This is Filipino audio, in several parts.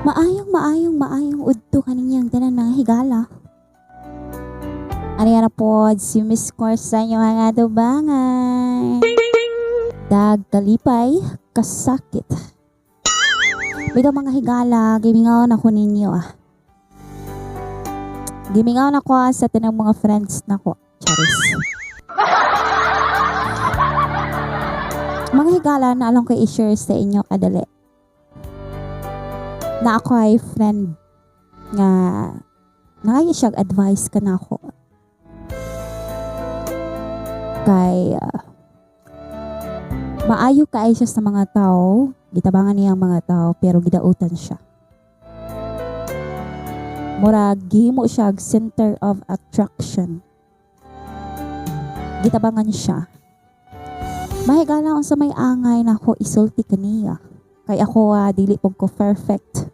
Maayong udto kaniyang tanan mga higala. Ano yan na po, si Miss Course sa inyo mga dubangan. Kalipay, kasakit. Bito mga higala, gimingaw na ko ninyo Gimingaw na ko sa tinang mga friends na ko. Charis. Mga higala na alam ko i-share sa inyo kadali. Na ako ay friend nga nangay siya advice ka na ako. Kay maayo kaay siya sa mga tao, gitabangan niya ang mga tao pero gidautan siya. Murag gihimo siya center of attraction. Gitabangan siya. Mahigala sa may angay na ako isulti kaniya. Kay ako dili pog ko perfect.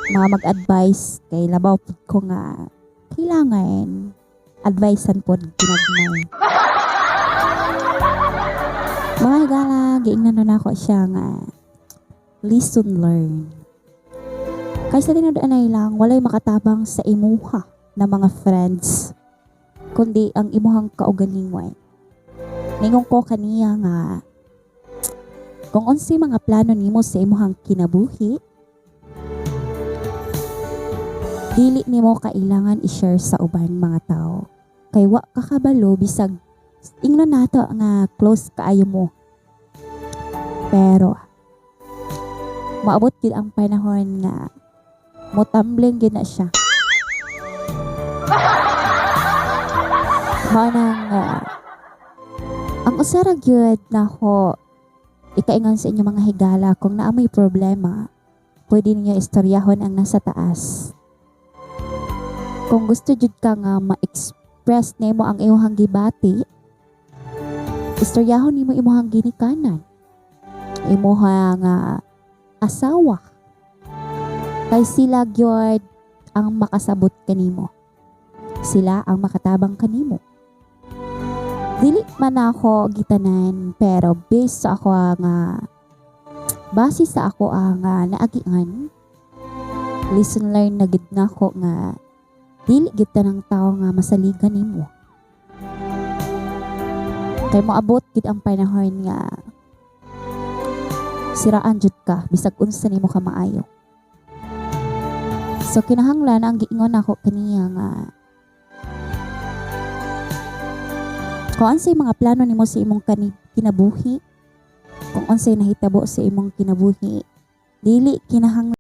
Mga mag-advise kay labaw pud ko nga kailangan advicean pod ginagmay. Mga higala, giingnan na ako siya nga listen learn. Kaysa tinudaan ay lang, walay makatabang sa imuha na mga friends, kundi ang imuhang kaugalingway. Ningon ko kaniya nga, kung unsi mga plano nimo sa imuhang kinabuhi, dili nimo kailangan i-share sa ubang mga tao. Kay wa kakabalo bisag ingnon nato nga close kaayo mo. Pero maabot gid ang panahon nga motambling gid na siya. Manang ang usara gyud na ho ikaingon sa inyo mga higala kung naamoy problema, pwede niyo istoryahon ang nasa taas. Kung gusto jud ka nga ma-express nimo ang imong gibati, istoryahon nimo imong ginikanan. Imong asawa. Kay sila gyud ang makasabot kanimo. Sila ang makatabang kanimo. Dili man ako gitanan pero based sa ako base sa ako ang naagian, listen learn na gid nako nga dili gid tanang tao nga masaligan nimo. Kay moabot gid ang panahon nga siraan jud ka bisag unsa nimo ka maayo. So kinahanglan ang giingon ako kaniya nga kung unsay mga plano nimo sa imong kinabuhi, kung unsay nahitabo sa imong kinabuhi, dili kinahanglan